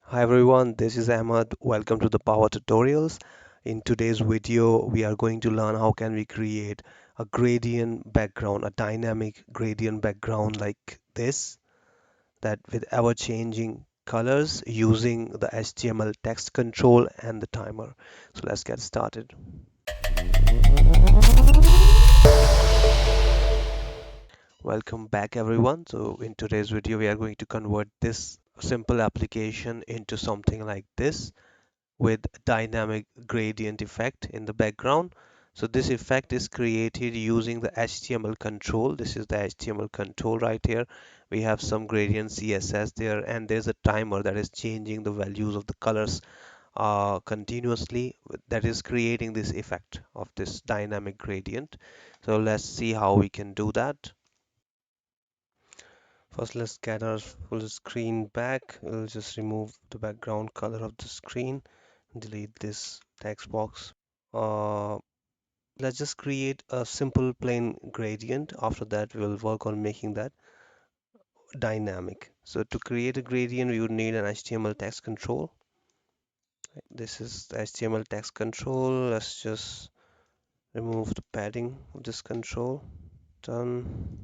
Hi everyone, this is Ahmad. Welcome to the Power Tutorials. In today's video, we are going to learn how can we create a gradient background, a dynamic gradient background like this, that with ever-changing colors using the HTML text control and the timer. So let's get started. Welcome back everyone. So in today's video, we are going to convert this simple application into something like this, with dynamic gradient effect in the background. So this effect is created using the HTML control. This is the HTML control right here. We have some gradient CSS there, and there's a timer that is changing the values of the colors continuously, that is creating this effect of this dynamic gradient. So let's see how we can do that. First, let's get our full screen back. We'll just remove the background color of the screen, delete this text box. Uh, let's just create a simple plain gradient. After that, we'll work on making that dynamic. So to create a gradient, we would need an HTML text control. This is the HTML text control. Let's just remove the padding of this control. Done.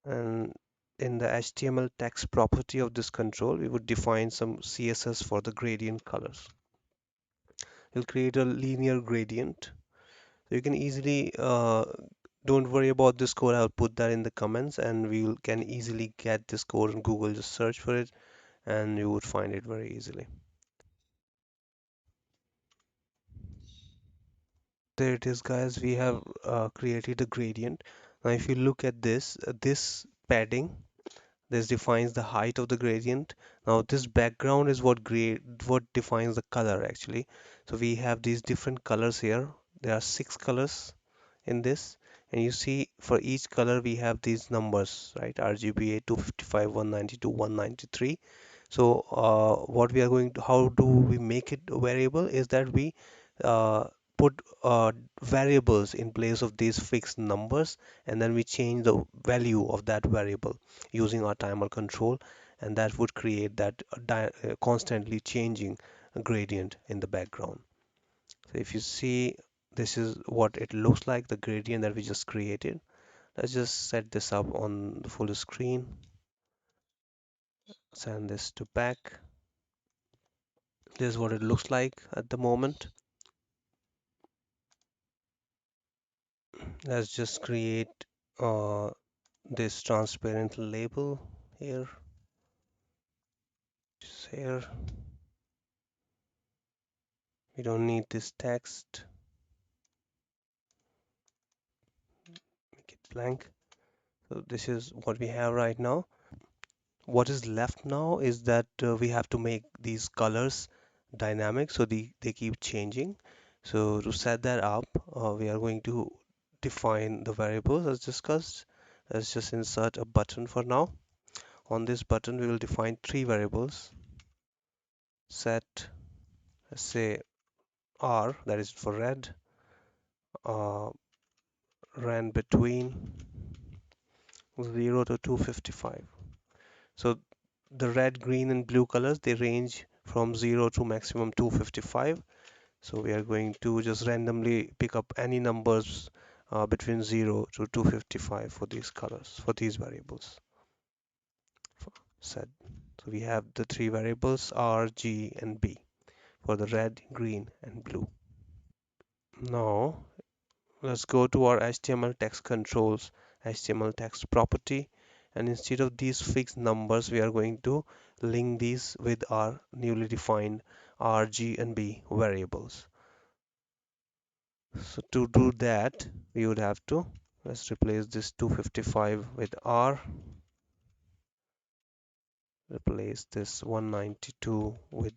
And in the HTML text property of this control, we would define some CSS for the gradient colors. We'll create a linear gradient. So you can easily, don't worry about this code. I'll put that in the comments, and we can easily get this code on Google. Just search for it, and you would find it very easily. There it is, guys. We have created a gradient. Now, if you look at this padding, this defines the height of the gradient. Now this background is what defines the color actually. So we have these different colors here. There are 6 colors in this, and you see for each color we have these numbers, right? RGBA 255, 192, 193. So what we are going to, how do we make it a variable is that we uh, put variables in place of these fixed numbers, and then we change the value of that variable using our timer control, and that would create that constantly changing gradient in the background. So if you see, this is what it looks like, the gradient that we just created. Let's just set this up on the full screen, send this to back. This is what it looks like at the moment. Let's just create uh, this transparent label here, just here. We don't need this text, make it blank. So this is what we have right now. What is left now is that we have to make these colors dynamic, so they keep changing. So to set that up, we are going to define the variables as discussed. Let's just insert a button for now. On this button, we will define 3 variables. Set, let's say R, that is for red, uh, ran between 0 to 255. So the red, green, and blue colors, they range from 0 to maximum 255. So we are going to just randomly pick up any numbers between 0 to 255 for these colors, for these variables. Set. So we have the 3 variables R, G, and B for the red, green, and blue. Now let's go to our HTML text controls, HTML text property, and instead of these fixed numbers, we are going to link these with our newly defined R, G, and B variables. So to do that, we would have to, let's replace this 255 with R, replace this 192 with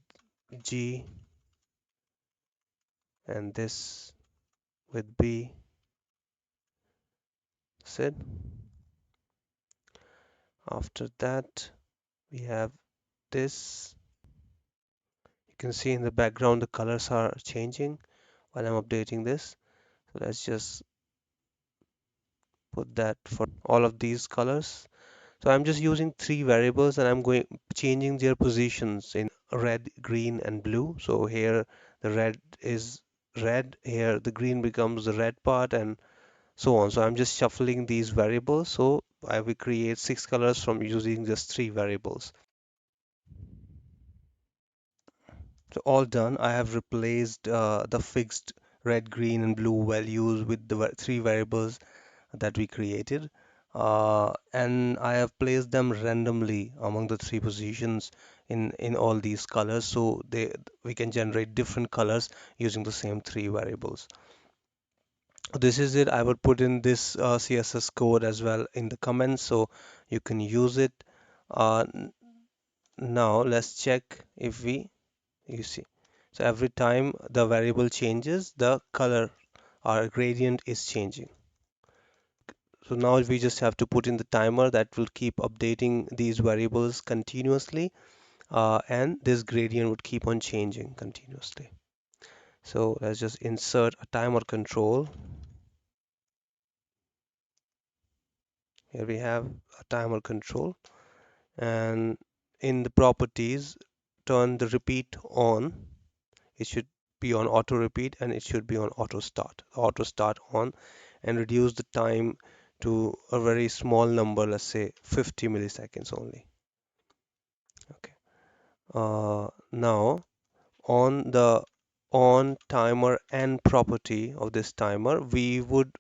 G, and this with B. That's. After that, we have this. You can see in the background the colors are changing while I'm updating this. So let's just put that for all of these colors. So I'm just using three variables and I'm going changing their positions in red, green, and blue. So here the red is red, here the green becomes the red part, and so on. So I'm just shuffling these variables. So I will create six colors from using just three variables. So all done. I have replaced the fixed red, green, and blue values with the three variables that we created. And I have placed them randomly among the three positions in all these colors, so we can generate different colors using the same three variables. This is it. I would put in this CSS code as well in the comments so you can use it. Uh, Now let's check if you see. So every time the variable changes, the color or gradient is changing. So now we just have to put in the timer that will keep updating these variables continuously, and this gradient would keep on changing continuously. So let's just insert a timer control. Here we have a timer control, and in the properties, turn the repeat on. It should be on auto repeat and it should be on auto start on, and reduce the time to a very small number, let's say 50 milliseconds only. Okay. Now on the on timer end property of this timer, we would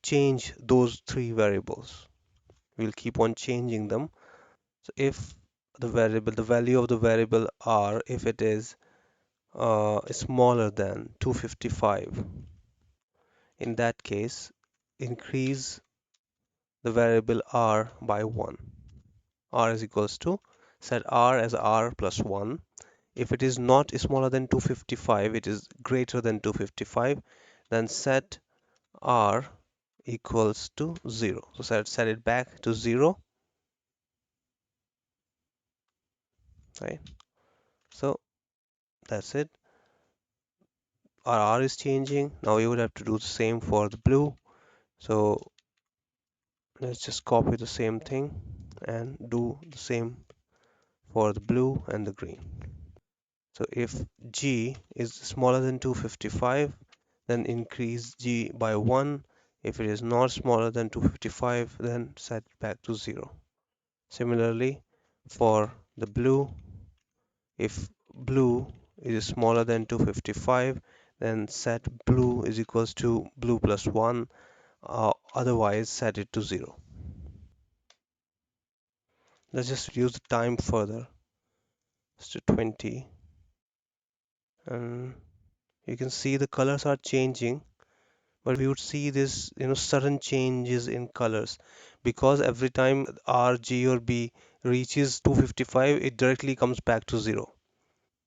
change those three variables. We'll keep on changing them. So if the value of the variable r, if it is smaller than 255, in that case, increase the variable r by 1. R is equals to, set r as r plus 1. If it is not smaller than 255, it is greater than 255, then set r equals to 0. So set it back to 0, right? So that's it. Our r is changing. Now we would have to do the same for the blue. So let's just copy the same thing and do the same for the blue and the green. So if G is smaller than 255, then increase G by 1. If it is not smaller than 255, then set back to 0. Similarly, for the blue, if blue is smaller than 255, then set blue is equals to blue plus 1, otherwise set it to 0. Let's just reduce the time further to 20, and you can see the colors are changing, but we would see this, sudden changes in colors, because every time R, G, or B reaches 255, it directly comes back to 0.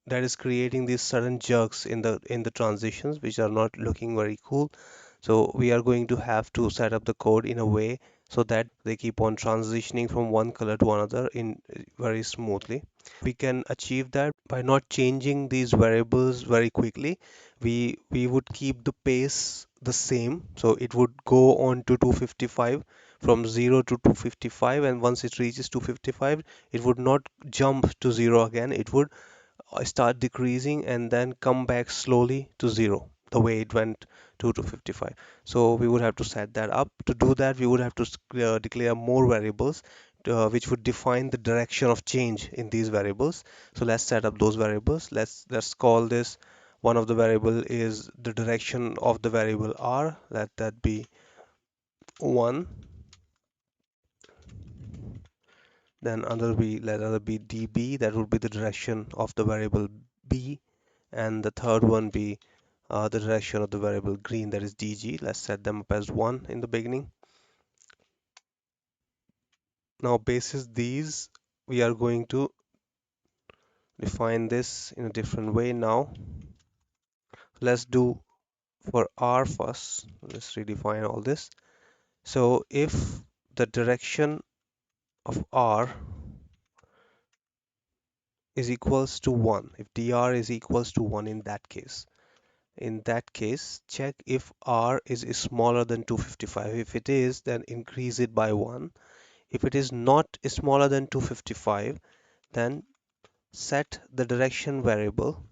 That is creating these sudden jerks in the transitions, which are not looking very cool. So we are going to have to set up the code in a way so that they keep on transitioning from one color to another in very smoothly. We can achieve that by not changing these variables very quickly. We would keep the pace the same, so it would go on to 255 from 0 to 255, and once it reaches 255, it would not jump to 0 again. It would start decreasing and then come back slowly to 0, the way it went to 55. So we would have to set that up. To do that, we would have to declare more variables, which would define the direction of change in these variables. So let's set up those variables. Let's call this, one of the variable is the direction of the variable r. Let that be 1. Then let other be db, that would be the direction of the variable b, and the third one be the direction of the variable green, that is dg. Let's set them up as 1 in the beginning. Now basis these, we are going to define this in a different way now. Let's do for r first. Let's redefine all this. So if the direction of r is equals to 1, if dr is equals to 1, in that case, check if r is smaller than 255. If it is, then increase it by 1. If it is not smaller than 255, then set the direction variable.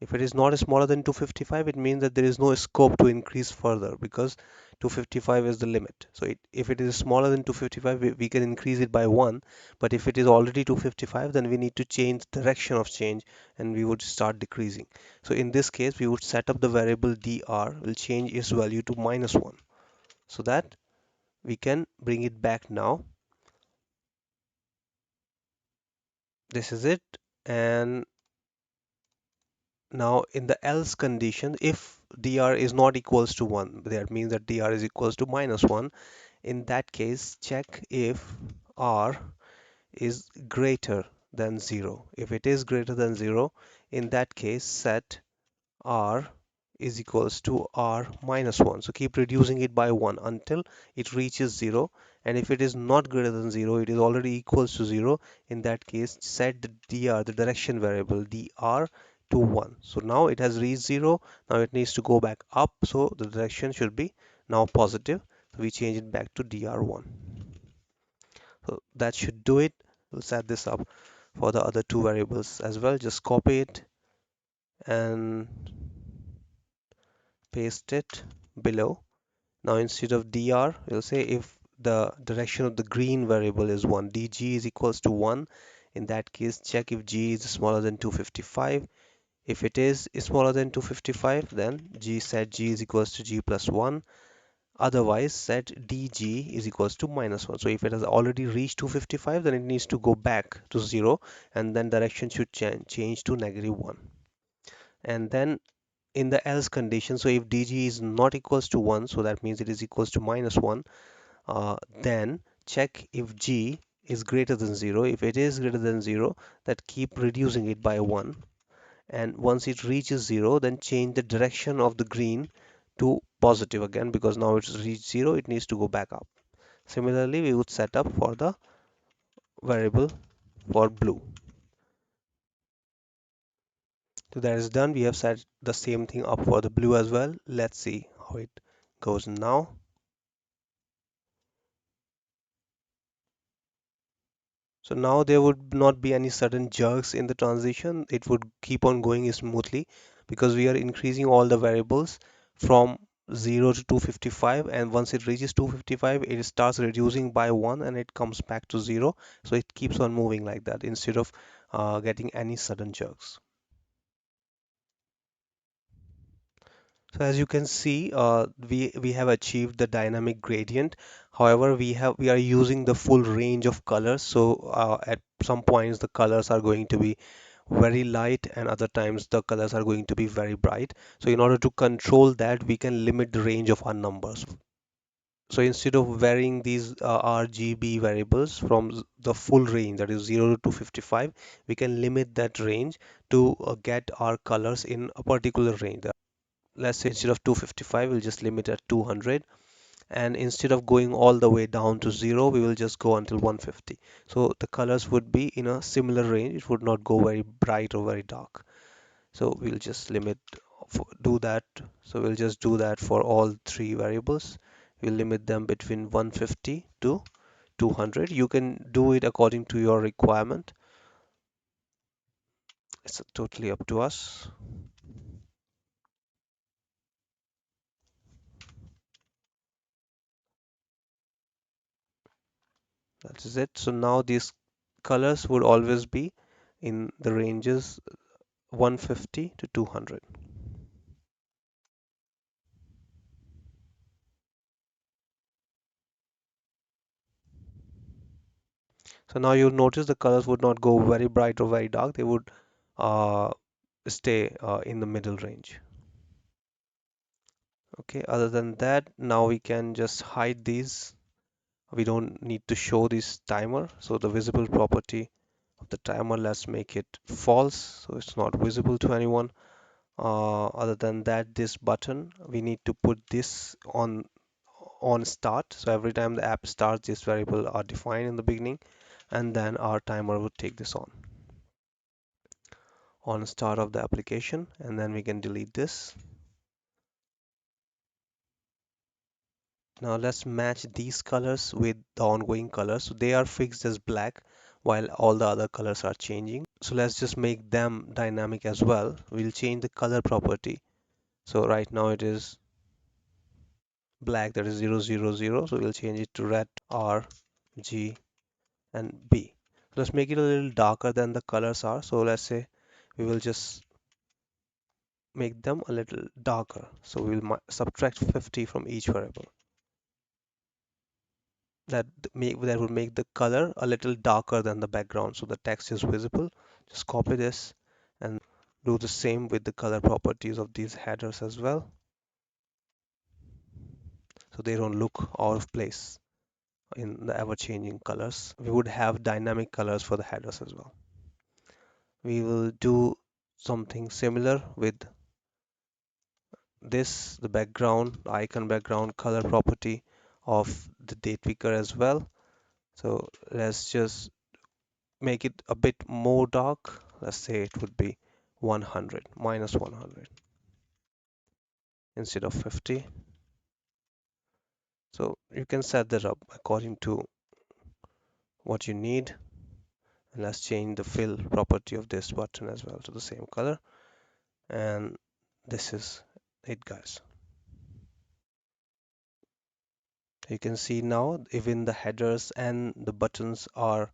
If it is not smaller than 255, it means that there is no scope to increase further because 255 is the limit. So if it is smaller than 255, we can increase it by 1. But if it is already 255, then we need to change the direction of change and we would start decreasing. So in this case, we would set up the variable dr, will change its value to -1 so that we can bring it back now. This is it. And now in the else condition, if dr is not equals to 1, that means that dr is equals to -1. In that case, check if r is greater than 0. If it is greater than 0, in that case, set r is equals to r minus 1. So keep reducing it by 1 until it reaches 0. And if it is not greater than 0, it is already equals to 0. In that case, set the dr, the direction variable dr, to 1. So now it has reached 0. Now it needs to go back up. So the direction should be now positive. So we change it back to dr1. So that should do it. We'll set this up for the other two variables as well. Just copy it and paste it below. Now instead of dr, we'll say if the direction of the green variable is 1, dg is equals to 1. In that case, check if g is smaller than 255. If it is smaller than 255, then set g is equals to g plus 1. Otherwise, set dg is equals to -1. So if it has already reached 255, then it needs to go back to 0, and then direction should change to -1. And then in the else condition, so if dg is not equals to 1, so that means it is equals to -1, then check if g is greater than 0. If it is greater than 0, that keep reducing it by 1. And once it reaches 0, then change the direction of the green to positive again, because now it's reached 0, it needs to go back up. Similarly, we would set up for the variable for blue. So that is done. We have set the same thing up for the blue as well. Let's see how it goes now. So now there would not be any sudden jerks in the transition. It would keep on going smoothly because we are increasing all the variables from 0 to 255, and once it reaches 255, it starts reducing by 1 and it comes back to 0. So it keeps on moving like that instead of getting any sudden jerks. So as you can see, we have achieved the dynamic gradient. However, we are using the full range of colors. So at some points the colors are going to be very light, and other times the colors are going to be very bright. So in order to control that, we can limit the range of our numbers. So instead of varying these RGB variables from the full range, that is 0 to 255, we can limit that range to get our colors in a particular range. Let's say instead of 255, we'll just limit at 200, and instead of going all the way down to 0, we will just go until 150. So the colors would be in a similar range. It would not go very bright or very dark. So we'll just do that. So we'll just do that for all three variables. We'll limit them between 150 to 200. You can do it according to your requirement. It's totally up to us. That is it. So now these colors would always be in the ranges 150 to 200. So now you'll notice the colors would not go very bright or very dark. They would uh, stay in the middle range. Okay, other than that, now we can just hide these. We don't need to show this timer. So the visible property of the timer, let's make it false, so it's not visible to anyone. Other than that, this button, we need to put this on start. So every time the app starts, this variable are defined in the beginning, and then our timer would take this on start of the application, and then we can delete this. Now let's match these colors with the ongoing colors. So they are fixed as black while all the other colors are changing. So let's just make them dynamic as well. We'll change the color property. So right now it is black, that is 000. So we'll change it to red, R, G, and B. Let's make it a little darker than the colors are. So let's say we will just make them a little darker. So we'll subtract 50 from each variable. That would make the color a little darker than the background, so the text is visible. Just copy this and do the same with the color properties of these headers as well, so they don't look out of place in the ever-changing colors. We would have dynamic colors for the headers as well. We will do something similar with this, the background, the icon background color property of the date picker as well. So let's just make it a bit more dark. Let's say it would be 100, minus 100 instead of 50. So you can set that up according to what you need. And let's change the fill property of this button as well to the same color. And this is it, guys. You can see now even the headers and the buttons are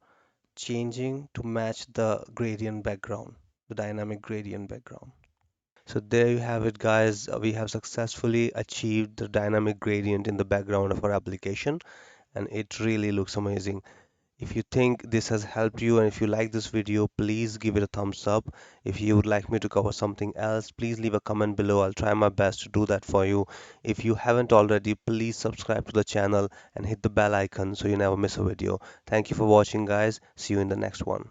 changing to match the gradient background, the dynamic gradient background. So there you have it, guys. We have successfully achieved the dynamic gradient in the background of our application, and it really looks amazing. If you think this has helped you and if you like this video, please give it a thumbs up. If you would like me to cover something else, please leave a comment below. I'll try my best to do that for you. If you haven't already, please subscribe to the channel and hit the bell icon so you never miss a video. Thank you for watching, guys. See you in the next one.